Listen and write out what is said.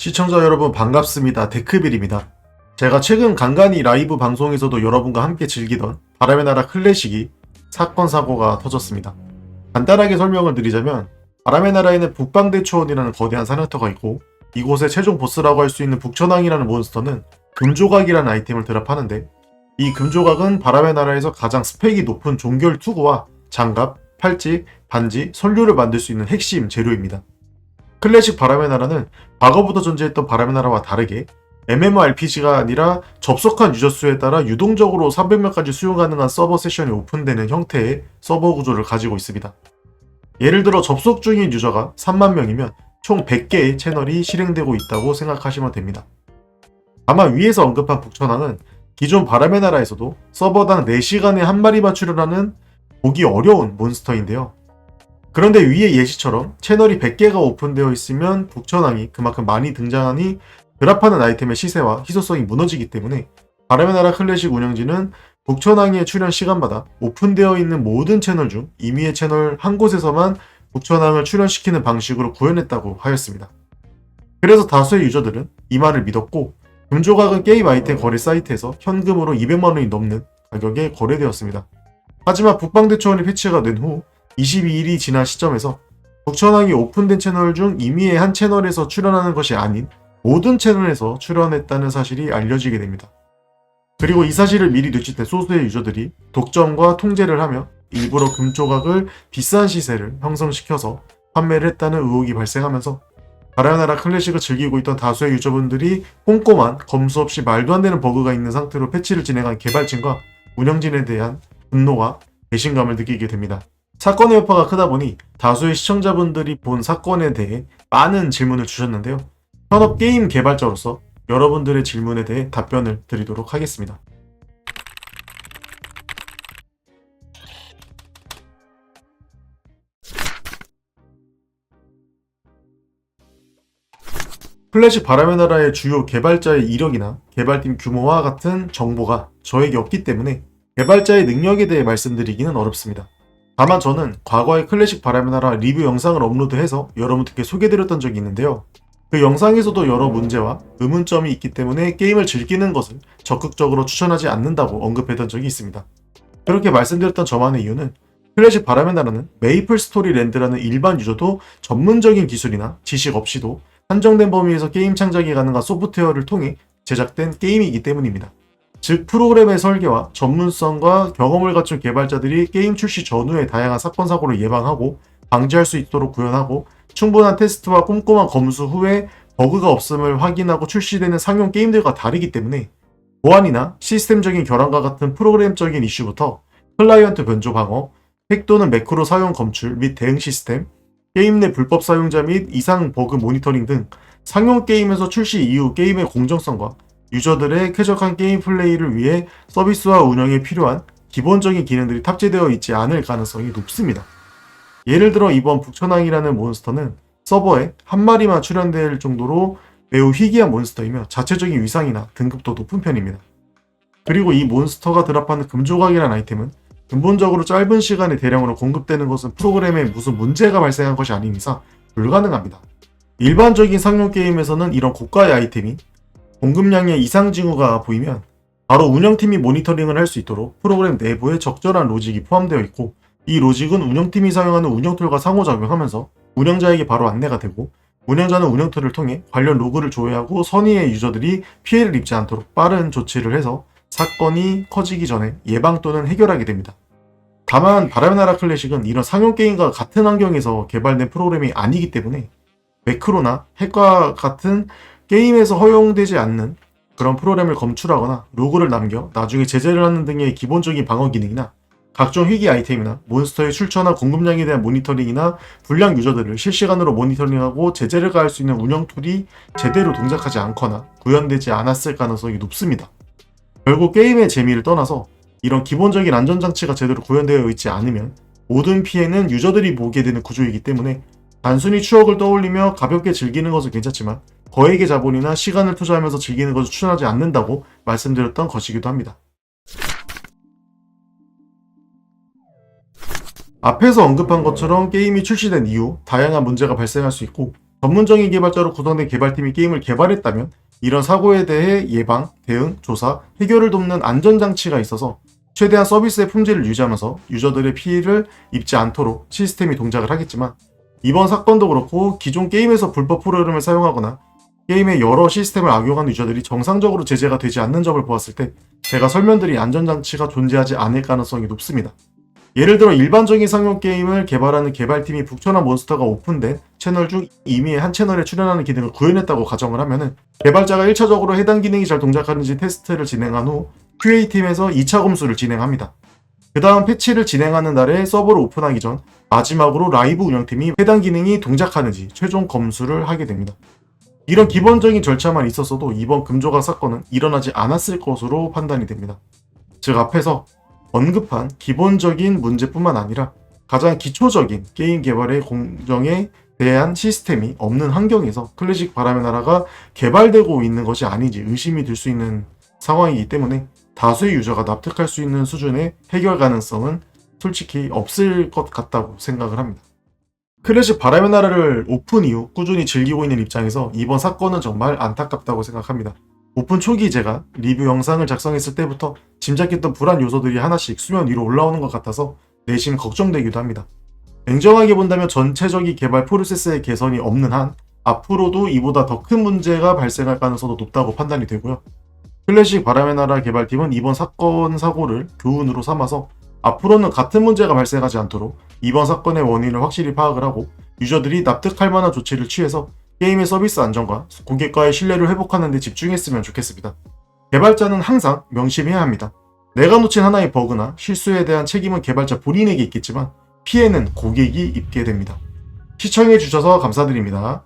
시청자 여러분 반갑습니다. 데크빌입니다. 제가 최근 간간히 라이브 방송에서도 여러분과 함께 즐기던 바람의 나라 클래식이 사건 사고가 터졌습니다. 간단하게 설명을 드리자면 바람의 나라에는 북방대초원이라는 거대한 사냥터가 있고 이곳의 최종 보스라고 할 수 있는 북천왕이라는 몬스터는 금조각이라는 아이템을 드랍하는데 이 금조각은 바람의 나라에서 가장 스펙이 높은 종결 투구와 장갑, 팔찌, 반지, 선류를 만들 수 있는 핵심 재료입니다. 클래식 바람의 나라는 과거부터 존재했던 바람의 나라와 다르게 MMORPG가 아니라 접속한 유저 수에 따라 유동적으로 300명까지 수용 가능한 서버 세션이 오픈되는 형태의 서버 구조를 가지고 있습니다. 예를 들어 접속 중인 유저가 3만 명이면 총 100개의 채널이 실행되고 있다고 생각하시면 됩니다. 다만 위에서 언급한 북천왕은 기존 바람의 나라에서도 서버당 4시간에 한 마리만 출연하는 보기 어려운 몬스터인데요. 그런데 위의 예시처럼 채널이 100개가 오픈되어 있으면 북천왕이 그만큼 많이 등장하니 드랍하는 아이템의 시세와 희소성이 무너지기 때문에 바람의 나라 클래식 운영진은 북천왕의 출연 시간마다 오픈되어 있는 모든 채널 중 임의의 채널 한 곳에서만 북천왕을 출연시키는 방식으로 구현했다고 하였습니다. 그래서 다수의 유저들은 이 말을 믿었고 금조각은 게임 아이템 거래 사이트에서 현금으로 200만원이 넘는 가격에 거래되었습니다. 하지만 북방대초원이 패치가 된 후 22일이 지난 시점에서 북천왕이 오픈된 채널 중 임의의 한 채널에서 출연하는 것이 아닌 모든 채널에서 출연했다는 사실이 알려지게 됩니다. 그리고 이 사실을 미리 눈치챈 소수의 유저들이 독점과 통제를 하며 일부러 금조각을 비싼 시세를 형성시켜서 판매를 했다는 의혹이 발생하면서 바람의 나라 클래식을 즐기고 있던 다수의 유저분들이 꼼꼼한 검수 없이 말도 안 되는 버그가 있는 상태로 패치를 진행한 개발진과 운영진에 대한 분노와 배신감을 느끼게 됩니다. 사건의 여파가 크다 보니 다수의 시청자분들이 본 사건에 대해 많은 질문을 주셨는데요. 현업 게임 개발자로서 여러분들의 질문에 대해 답변을 드리도록 하겠습니다. 클래식 바람의 나라의 주요 개발자의 이력이나 개발팀 규모와 같은 정보가 저에게 없기 때문에 개발자의 능력에 대해 말씀드리기는 어렵습니다. 다만 저는 과거에 클래식 바람의 나라 리뷰 영상을 업로드해서 여러분들께 소개드렸던 적이 있는데요. 그 영상에서도 여러 문제와 의문점이 있기 때문에 게임을 즐기는 것을 적극적으로 추천하지 않는다고 언급했던 적이 있습니다. 그렇게 말씀드렸던 저만의 이유는 클래식 바람의 나라는 메이플 스토리 랜드라는 일반 유저도 전문적인 기술이나 지식 없이도 한정된 범위에서 게임 창작이 가능한 소프트웨어를 통해 제작된 게임이기 때문입니다. 즉 프로그램의 설계와 전문성과 경험을 갖춘 개발자들이 게임 출시 전후의 다양한 사건 사고를 예방하고 방지할 수 있도록 구현하고 충분한 테스트와 꼼꼼한 검수 후에 버그가 없음을 확인하고 출시되는 상용 게임들과 다르기 때문에 보안이나 시스템적인 결함과 같은 프로그램적인 이슈부터 클라이언트 변조 방어, 핵 또는 매크로 사용 검출 및 대응 시스템, 게임 내 불법 사용자 및 이상 버그 모니터링 등 상용 게임에서 출시 이후 게임의 공정성과 유저들의 쾌적한 게임 플레이를 위해 서비스와 운영에 필요한 기본적인 기능들이 탑재되어 있지 않을 가능성이 높습니다. 예를 들어 이번 북천왕이라는 몬스터는 서버에 한 마리만 출연될 정도로 매우 희귀한 몬스터이며 자체적인 위상이나 등급도 높은 편입니다. 그리고 이 몬스터가 드랍하는 금조각이라는 아이템은 근본적으로 짧은 시간에 대량으로 공급되는 것은 프로그램에 무슨 문제가 발생한 것이 아닌 이상 불가능합니다. 일반적인 상용 게임에서는 이런 고가의 아이템이 공급량의 이상 징후가 보이면 바로 운영팀이 모니터링을 할 수 있도록 프로그램 내부에 적절한 로직이 포함되어 있고 이 로직은 운영팀이 사용하는 운영툴과 상호작용하면서 운영자에게 바로 안내가 되고 운영자는 운영툴을 통해 관련 로그를 조회하고 선의의 유저들이 피해를 입지 않도록 빠른 조치를 해서 사건이 커지기 전에 예방 또는 해결하게 됩니다. 다만 바람의 나라 클래식은 이런 상용 게임과 같은 환경에서 개발된 프로그램이 아니기 때문에 매크로나 핵과 같은 게임에서 허용되지 않는 그런 프로그램을 검출하거나 로그를 남겨 나중에 제재를 하는 등의 기본적인 방어 기능이나 각종 희귀 아이템이나 몬스터의 출처나 공급량에 대한 모니터링이나 불량 유저들을 실시간으로 모니터링하고 제재를 가할 수 있는 운영 툴이 제대로 동작하지 않거나 구현되지 않았을 가능성이 높습니다. 결국 게임의 재미를 떠나서 이런 기본적인 안전장치가 제대로 구현되어 있지 않으면 모든 피해는 유저들이 보게 되는 구조이기 때문에 단순히 추억을 떠올리며 가볍게 즐기는 것은 괜찮지만 거액의 자본이나 시간을 투자하면서 즐기는 것을 추천하지 않는다고 말씀드렸던 것이기도 합니다. 앞에서 언급한 것처럼 게임이 출시된 이후 다양한 문제가 발생할 수 있고 전문적인 개발자로 구성된 개발팀이 게임을 개발했다면 이런 사고에 대해 예방, 대응, 조사, 해결을 돕는 안전장치가 있어서 최대한 서비스의 품질을 유지하면서 유저들의 피해를 입지 않도록 시스템이 동작을 하겠지만, 이번 사건도 그렇고 기존 게임에서 불법 프로그램을 사용하거나 게임의 여러 시스템을 악용하는 유저들이 정상적으로 제재가 되지 않는 점을 보았을 때 제가 설명드린 안전장치가 존재하지 않을 가능성이 높습니다. 예를 들어 일반적인 상용 게임을 개발하는 개발팀이 북천한 몬스터가 오픈된 채널 중 이미 한 채널에 출연하는 기능을 구현했다고 가정을 하면은, 개발자가 1차적으로 해당 기능이 잘 동작하는지 테스트를 진행한 후 QA팀에서 2차 검수를 진행합니다. 그 다음 패치를 진행하는 날에 서버를 오픈하기 전 마지막으로 라이브 운영팀이 해당 기능이 동작하는지 최종 검수를 하게 됩니다. 이런 기본적인 절차만 있었어도 이번 금조각 사건은 일어나지 않았을 것으로 판단이 됩니다. 즉, 앞에서 언급한 기본적인 문제뿐만 아니라 가장 기초적인 게임 개발의 공정에 대한 시스템이 없는 환경에서 클래식 바람의 나라가 개발되고 있는 것이 아닌지 의심이 들 수 있는 상황이기 때문에 다수의 유저가 납득할 수 있는 수준의 해결 가능성은 솔직히 없을 것 같다고 생각을 합니다. 클래식 바람의 나라를 오픈 이후 꾸준히 즐기고 있는 입장에서 이번 사건은 정말 안타깝다고 생각합니다. 오픈 초기 제가 리뷰 영상을 작성했을 때부터 짐작했던 불안 요소들이 하나씩 수면 위로 올라오는 것 같아서 내심 걱정되기도 합니다. 냉정하게 본다면 전체적인 개발 프로세스의 개선이 없는 한 앞으로도 이보다 더 큰 문제가 발생할 가능성도 높다고 판단이 되고요. 클래식 바람의 나라 개발팀은 이번 사건 사고를 교훈으로 삼아서 앞으로는 같은 문제가 발생하지 않도록 이번 사건의 원인을 확실히 파악을 하고 유저들이 납득할 만한 조치를 취해서 게임의 서비스 안정과 고객과의 신뢰를 회복하는 데 집중했으면 좋겠습니다. 개발자는 항상 명심해야 합니다. 내가 놓친 하나의 버그나 실수에 대한 책임은 개발자 본인에게 있겠지만 피해는 고객이 입게 됩니다. 시청해주셔서 감사드립니다.